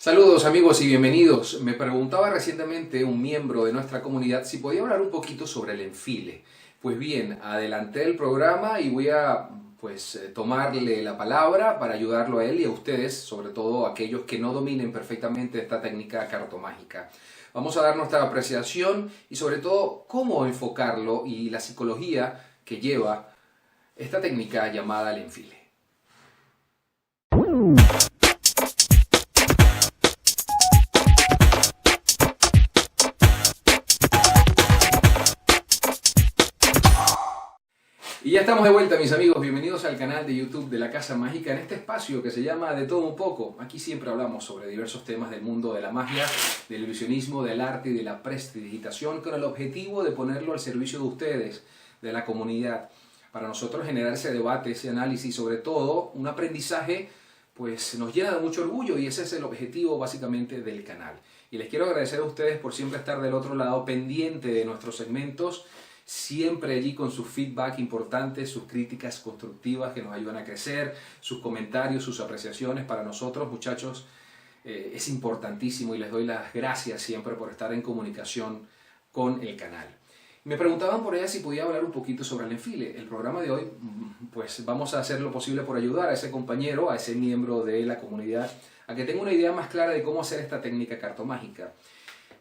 Saludos amigos y bienvenidos. Me preguntaba recientemente un miembro de nuestra comunidad si podía hablar un poquito sobre el enfile. Pues bien, adelanté el programa y voy a tomarle la palabra para ayudarlo a él y a ustedes, sobre todo aquellos que no dominen perfectamente esta técnica cartomágica. Vamos a dar nuestra apreciación y sobre todo cómo enfocarlo y la psicología que lleva esta técnica llamada el enfile. Y ya estamos de vuelta, mis amigos. Bienvenidos al canal de YouTube de la Casa Mágica, en este espacio que se llama De Todo Un Poco. Aquí siempre hablamos sobre diversos temas del mundo de la magia, del ilusionismo, del arte y de la prestidigitación, con el objetivo de ponerlo al servicio de ustedes, de la comunidad, para nosotros generar ese debate, ese análisis y sobre todo un aprendizaje pues nos llena de mucho orgullo, y ese es el objetivo básicamente del canal. Y les quiero agradecer a ustedes por siempre estar del otro lado, pendiente de nuestros segmentos, siempre allí con su feedback importante, sus críticas constructivas que nos ayudan a crecer, sus comentarios, sus apreciaciones. Para nosotros, muchachos, es importantísimo y les doy las gracias siempre por estar en comunicación con el canal. Me preguntaban por allá si podía hablar un poquito sobre el enfile. El programa de hoy, pues vamos a hacer lo posible por ayudar a ese compañero, a ese miembro de la comunidad, a que tenga una idea más clara de cómo hacer esta técnica cartomágica.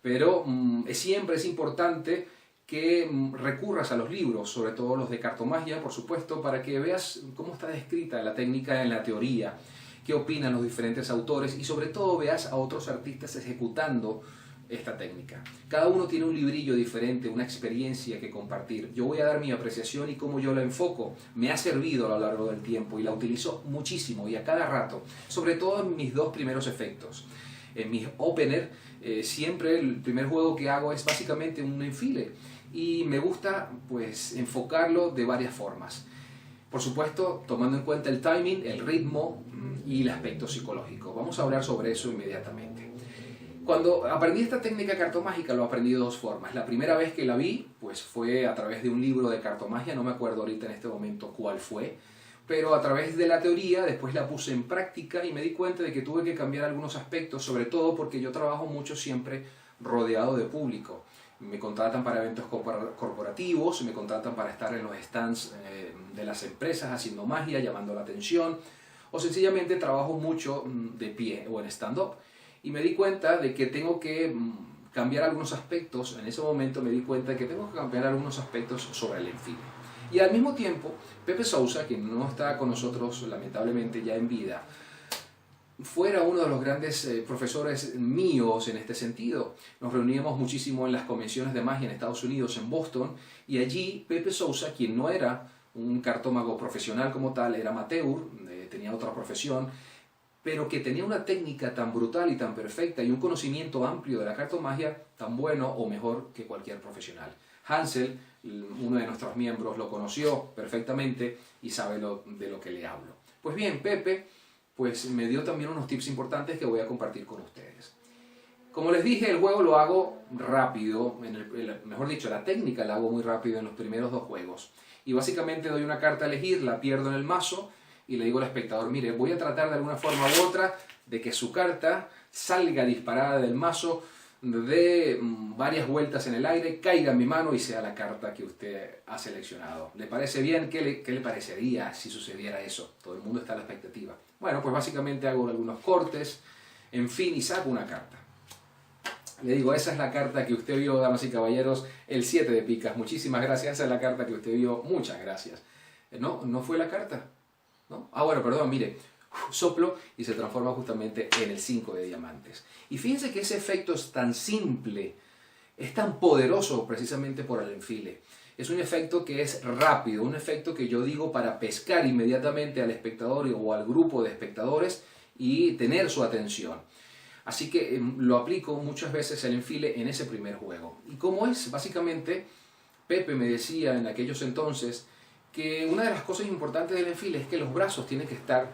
Pero siempre es importante que recurras a los libros, sobre todo los de cartomagia, por supuesto, para que veas cómo está descrita la técnica en la teoría, qué opinan los diferentes autores y sobre todo veas a otros artistas ejecutando esta técnica. Cada uno tiene un librillo diferente, una experiencia que compartir. Yo voy a dar mi apreciación y cómo yo la enfoco. Me ha servido a lo largo del tiempo y la utilizo muchísimo y a cada rato, sobre todo en mis dos primeros efectos. En mis opener, siempre el primer juego que hago es básicamente un enfile. Y me gusta pues enfocarlo de varias formas. Por supuesto, tomando en cuenta el timing, el ritmo y el aspecto psicológico. Vamos a hablar sobre eso inmediatamente. Cuando aprendí esta técnica cartomágica lo aprendí de dos formas. La primera vez que la vi pues fue a través de un libro de cartomagia, no me acuerdo ahorita en este momento cuál fue, pero a través de la teoría después la puse en práctica y me di cuenta de que tuve que cambiar algunos aspectos, sobre todo porque yo trabajo mucho siempre rodeado de público. Me contratan para eventos corporativos, me contratan para estar en los stands de las empresas haciendo magia, llamando la atención, o sencillamente trabajo mucho de pie o en stand-up. Y me di cuenta de que tengo que cambiar algunos aspectos. En ese momento me di cuenta de que tengo que cambiar algunos aspectos sobre el enfile. Y al mismo tiempo, Pepe Sousa, quien no está con nosotros lamentablemente ya en vida, fuera uno de los grandes profesores míos en este sentido. Nos reuníamos muchísimo en las convenciones de magia en Estados Unidos, en Boston, y allí Pepe Sousa, quien no era un cartómago profesional como tal, era amateur, tenía otra profesión, pero que tenía una técnica tan brutal y tan perfecta y un conocimiento amplio de la cartomagia tan bueno o mejor que cualquier profesional. Hansel, uno de nuestros miembros, lo conoció perfectamente y sabe de lo que le hablo. Pues bien, Pepe pues me dio también unos tips importantes que voy a compartir con ustedes. Como les dije, el juego lo hago rápido, mejor dicho, la técnica la hago muy rápido en los primeros dos juegos. Y básicamente doy una carta a elegir, la pierdo en el mazo y le digo al espectador, mire, voy a tratar de alguna forma u otra de que su carta salga disparada del mazo, de varias vueltas en el aire, caiga en mi mano y sea la carta que usted ha seleccionado. ¿Le parece bien? ¿Qué le parecería si sucediera eso? Todo el mundo está a la expectativa. Bueno, pues básicamente hago algunos cortes, en fin, y saco una carta. Le digo, esa es la carta que usted vio, damas y caballeros, el 7 de picas. Muchísimas gracias, esa es la carta que usted vio, muchas gracias. No fue la carta, ¿no? Ah, bueno, perdón, mire, soplo y se transforma justamente en el 5 de diamantes. Y fíjense que ese efecto es tan simple, es tan poderoso precisamente por el enfile. Es un efecto que es rápido, un efecto que yo digo para pescar inmediatamente al espectador o al grupo de espectadores y tener su atención. Así que lo aplico muchas veces el enfile en ese primer juego. ¿Y cómo es? Básicamente, Pepe me decía en aquellos entonces que una de las cosas importantes del enfile es que los brazos tienen que estar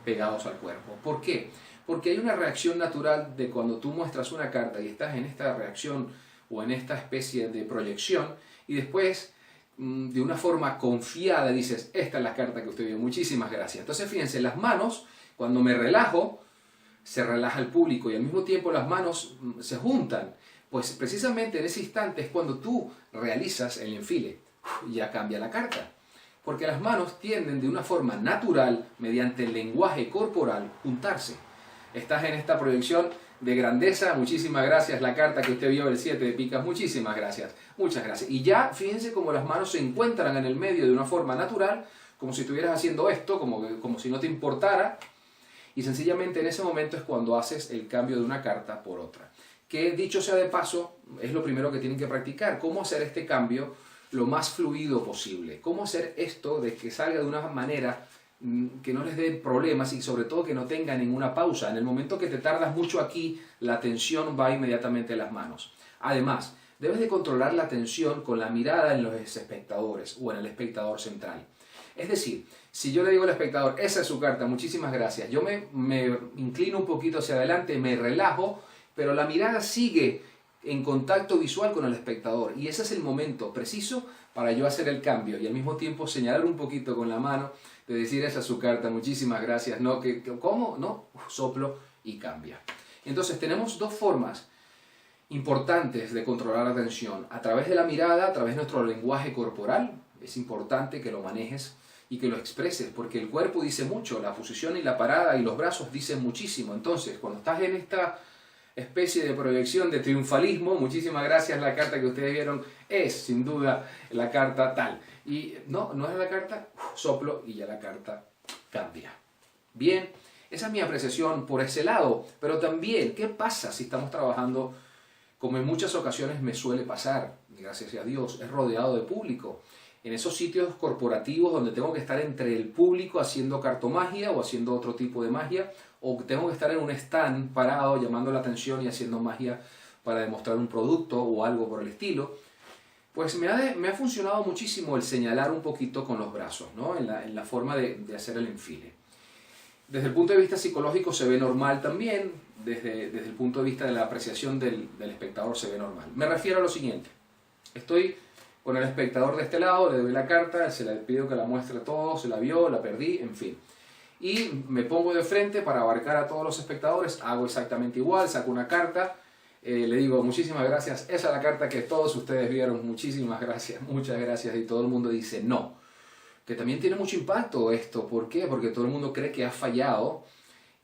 pegados al cuerpo. ¿Por qué? Porque hay una reacción natural de cuando tú muestras una carta y estás en esta reacción o en esta especie de proyección y después de una forma confiada dices, esta es la carta que usted vio, muchísimas gracias. Entonces fíjense, las manos, cuando me relajo, se relaja el público y al mismo tiempo las manos se juntan. Pues precisamente en ese instante es cuando tú realizas el enfile. Ya cambia la carta. Porque las manos tienden de una forma natural, mediante el lenguaje corporal, juntarse. Estás en esta proyección de grandeza, muchísimas gracias. La carta que usted vio, el 7 de picas, muchísimas gracias. Muchas gracias. Y ya fíjense cómo las manos se encuentran en el medio de una forma natural, como si estuvieras haciendo esto, como si no te importara. Y sencillamente en ese momento es cuando haces el cambio de una carta por otra. Que dicho sea de paso, es lo primero que tienen que practicar. Cómo hacer este cambio lo más fluido posible. Cómo hacer esto de que salga de una manera que no les dé problemas y sobre todo que no tenga ninguna pausa. En el momento que te tardas mucho aquí, la atención va inmediatamente a las manos. Además, debes de controlar la atención con la mirada en los espectadores o en el espectador central. Es decir, si yo le digo al espectador, esa es su carta, muchísimas gracias, yo me inclino un poquito hacia adelante, me relajo, pero la mirada sigue en contacto visual con el espectador y ese es el momento preciso para yo hacer el cambio y al mismo tiempo señalar un poquito con la mano, de decir esa es su carta, muchísimas gracias, no, ¿cómo? No, soplo y cambia. Entonces tenemos dos formas importantes de controlar la atención, a través de la mirada, a través de nuestro lenguaje corporal. Es importante que lo manejes y que lo expreses, porque el cuerpo dice mucho, la posición y la parada y los brazos dicen muchísimo. Entonces, cuando estás en esta especie de proyección de triunfalismo, muchísimas gracias, la carta que ustedes vieron es sin duda la carta tal. Y no es la carta, soplo y ya la carta cambia. Bien, esa es mi apreciación por ese lado, pero también, ¿qué pasa si estamos trabajando, como en muchas ocasiones me suele pasar, gracias a Dios, es rodeado de público? En esos sitios corporativos donde tengo que estar entre el público haciendo cartomagia o haciendo otro tipo de magia, o tengo que estar en un stand parado llamando la atención y haciendo magia para demostrar un producto o algo por el estilo, pues me ha funcionado muchísimo el señalar un poquito con los brazos, ¿no? en la forma de hacer el enfile. Desde el punto de vista psicológico se ve normal también, desde el punto de vista de la apreciación del espectador se ve normal. Me refiero a lo siguiente, estoy con el espectador de este lado, le doy la carta, se le pido que la muestre todo, se la vio, la perdí, en fin. Y me pongo de frente para abarcar a todos los espectadores, hago exactamente igual, saco una carta, le digo muchísimas gracias, esa es la carta que todos ustedes vieron, muchísimas gracias, muchas gracias, y todo el mundo dice no. Que también tiene mucho impacto esto, ¿por qué? Porque todo el mundo cree que has fallado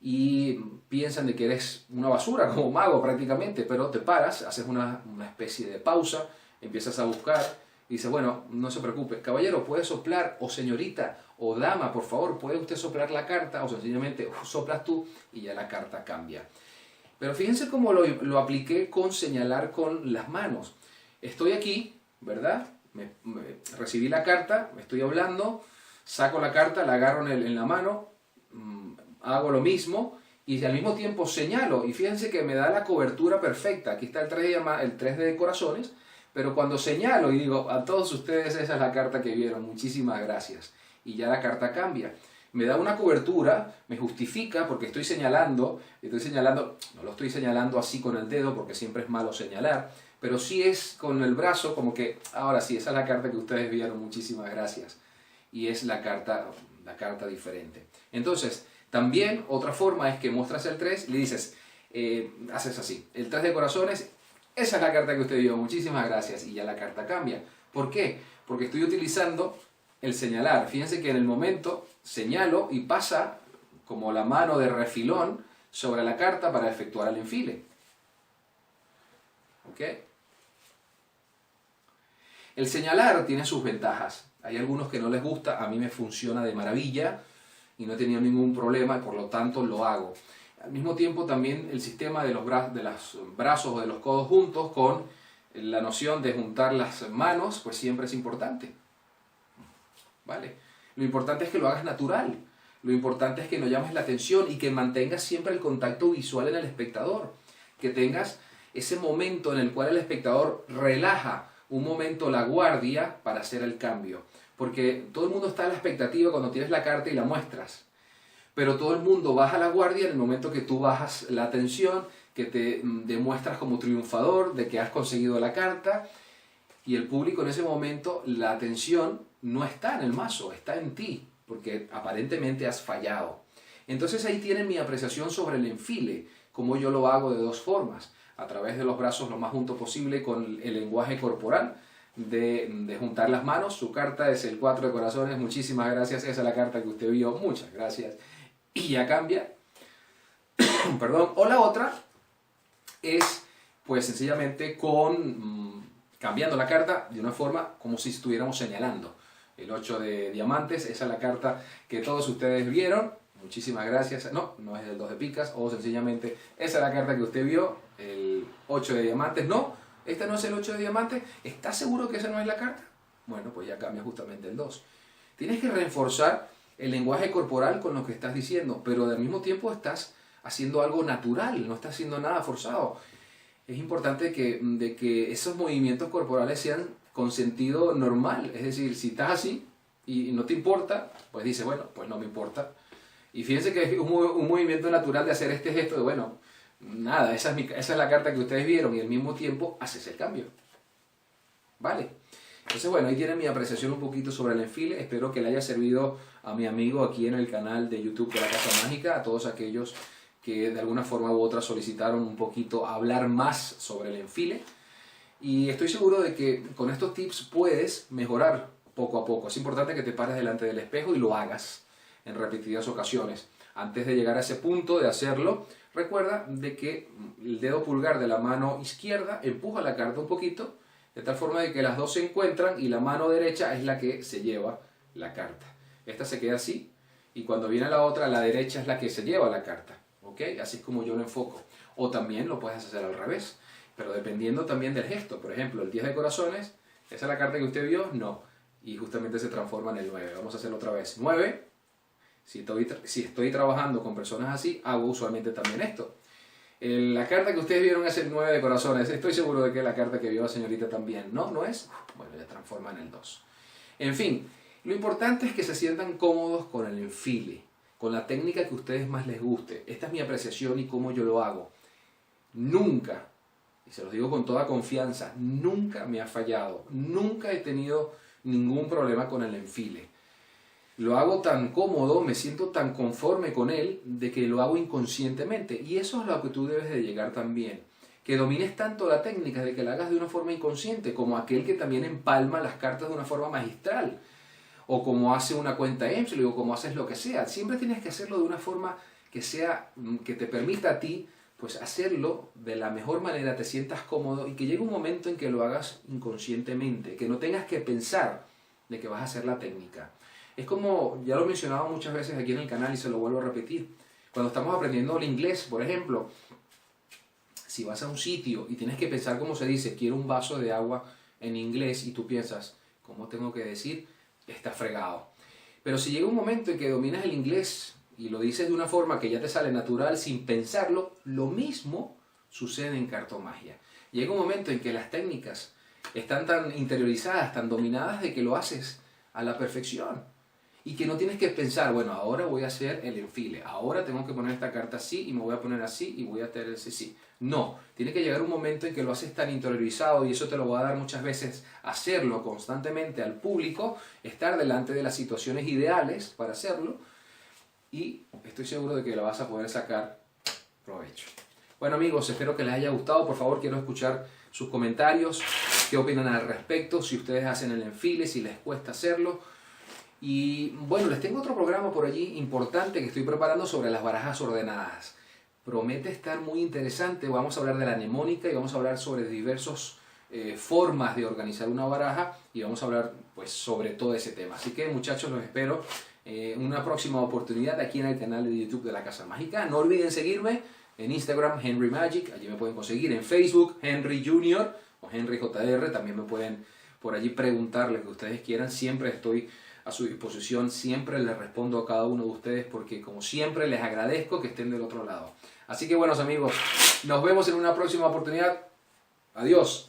y piensan de que eres una basura, como mago prácticamente, pero te paras, haces una especie de pausa, empiezas a buscar, y dice, bueno, no se preocupe, caballero, puede soplar, o señorita, o dama, por favor, puede usted soplar la carta, o sencillamente soplas tú y ya la carta cambia. Pero fíjense cómo lo apliqué con señalar con las manos. Estoy aquí, ¿verdad? Recibí la carta, me estoy hablando, saco la carta, la agarro en la mano, hago lo mismo y al mismo tiempo señalo. Y fíjense que me da la cobertura perfecta. Aquí está el 3 de corazones. Pero cuando señalo y digo, a todos ustedes esa es la carta que vieron, muchísimas gracias, y ya la carta cambia. Me da una cobertura, me justifica porque estoy señalando, no lo estoy señalando así con el dedo porque siempre es malo señalar, pero sí es con el brazo como que, ahora sí, esa es la carta que ustedes vieron, muchísimas gracias. Y es la carta diferente. Entonces, también otra forma es que muestras el 3 y le dices, haces así, el 3 de corazones. Esa es la carta que usted vio, muchísimas gracias, y ya la carta cambia. ¿Por qué? Porque estoy utilizando el señalar. Fíjense que en el momento señalo y pasa como la mano de refilón sobre la carta para efectuar el enfile. ¿Ok? El señalar tiene sus ventajas. Hay algunos que no les gusta, a mí me funciona de maravilla y no he tenido ningún problema y por lo tanto lo hago. Al mismo tiempo también el sistema de los brazos o de los codos juntos con la noción de juntar las manos, pues siempre es importante. ¿Vale? Lo importante es que lo hagas natural. Lo importante es que no llames la atención y que mantengas siempre el contacto visual en el espectador. Que tengas ese momento en el cual el espectador relaja un momento la guardia para hacer el cambio. Porque todo el mundo está a la expectativa cuando tienes la carta y la muestras. Pero todo el mundo baja la guardia en el momento que tú bajas la atención, que te demuestras como triunfador de que has conseguido la carta, y el público en ese momento, la atención no está en el mazo, está en ti, porque aparentemente has fallado. Entonces ahí tienen mi apreciación sobre el enfile, como yo lo hago de dos formas, a través de los brazos lo más junto posible con el lenguaje corporal, de juntar las manos. Su carta es el 4 de corazones, muchísimas gracias, esa es la carta que usted vio, muchas gracias. Y ya cambia, perdón, o la otra es pues sencillamente cambiando la carta de una forma como si estuviéramos señalando. El 8 de diamantes, esa es la carta que todos ustedes vieron. Muchísimas gracias. No, no es el 2 de picas, o sencillamente esa es la carta que usted vio, el 8 de diamantes. No, esta no es el 8 de diamantes. ¿Estás seguro que esa no es la carta? Bueno, pues ya cambia justamente el 2. Tienes que reforzar el lenguaje corporal con lo que estás diciendo, pero al mismo tiempo estás haciendo algo natural, no estás haciendo nada forzado. Es importante de que esos movimientos corporales sean con sentido normal. Es decir, si estás así y no te importa, pues dices, bueno, pues no me importa. Y fíjense que es un movimiento natural de hacer este gesto de, bueno, nada, esa es la carta que ustedes vieron y al mismo tiempo haces el cambio. ¿Vale? Entonces, bueno, ahí tienen mi apreciación un poquito sobre el enfile. Espero que le haya servido a mi amigo aquí en el canal de YouTube de la Casa Mágica, a todos aquellos que de alguna forma u otra solicitaron un poquito hablar más sobre el enfile. Y estoy seguro de que con estos tips puedes mejorar poco a poco. Es importante que te pares delante del espejo y lo hagas en repetidas ocasiones. Antes de llegar a ese punto de hacerlo, recuerda de que el dedo pulgar de la mano izquierda empuja la carta un poquito, de tal forma de que las dos se encuentran y la mano derecha es la que se lleva la carta. Esta se queda así y cuando viene la otra, la derecha es la que se lleva la carta. ¿Ok? Así es como yo lo enfoco. O también lo puedes hacer al revés, pero dependiendo también del gesto. Por ejemplo, el 10 de corazones, ¿esa es la carta que usted vio? No. Y justamente se transforma en el 9. Vamos a hacerlo otra vez. 9. Si estoy trabajando con personas así, hago usualmente también esto. La carta que ustedes vieron es el 9 de corazones. Estoy seguro de que es la carta que vio la señorita también. ¿No? ¿No es? Bueno, ya transforma en el 2. En fin, lo importante es que se sientan cómodos con el enfile, con la técnica que a ustedes más les guste. Esta es mi apreciación y cómo yo lo hago. Nunca, y se los digo con toda confianza, nunca me ha fallado. Nunca he tenido ningún problema con el enfile. Lo hago tan cómodo, me siento tan conforme con él, de que lo hago inconscientemente. Y eso es lo que tú debes de llegar también. Que domines tanto la técnica de que la hagas de una forma inconsciente, como aquel que también empalma las cartas de una forma magistral. O como hace una cuenta EMSL, o como haces lo que sea. Siempre tienes que hacerlo de una forma que te permita a ti pues hacerlo de la mejor manera, te sientas cómodo y que llegue un momento en que lo hagas inconscientemente, que no tengas que pensar de que vas a hacer la técnica. Es como, ya lo he mencionado muchas veces aquí en el canal y se lo vuelvo a repetir, cuando estamos aprendiendo el inglés, por ejemplo, si vas a un sitio y tienes que pensar cómo se dice, quiero un vaso de agua en inglés y tú piensas, ¿cómo tengo que decir? Está fregado. Pero si llega un momento en que dominas el inglés y lo dices de una forma que ya te sale natural sin pensarlo, lo mismo sucede en cartomagia. Llega un momento en que las técnicas están tan interiorizadas, tan dominadas, de que lo haces a la perfección. Y que no tienes que pensar, bueno, ahora voy a hacer el enfile, ahora tengo que poner esta carta así y me voy a poner así y voy a hacer ese sí. No, tiene que llegar un momento en que lo haces tan interiorizado, y eso te lo va a dar muchas veces hacerlo constantemente al público, estar delante de las situaciones ideales para hacerlo, y estoy seguro de que la vas a poder sacar provecho. Bueno amigos, espero que les haya gustado. Por favor, quiero escuchar sus comentarios, qué opinan al respecto, si ustedes hacen el enfile, si les cuesta hacerlo. Y bueno, les tengo otro programa por allí importante que estoy preparando sobre las barajas ordenadas. Promete estar muy interesante. Vamos a hablar de la mnemónica y vamos a hablar sobre diversas formas de organizar una baraja, y vamos a hablar pues sobre todo ese tema. Así que muchachos, los espero en una próxima oportunidad aquí en el canal de YouTube de la Casa Mágica. No olviden seguirme en Instagram, Henry Magic, allí me pueden conseguir. En Facebook, Henry Jr. o Henry JR, también me pueden por allí preguntar lo que ustedes quieran. Siempre estoy a su disposición, siempre les respondo a cada uno de ustedes, porque como siempre les agradezco que estén del otro lado. Así que buenos amigos, nos vemos en una próxima oportunidad. Adiós.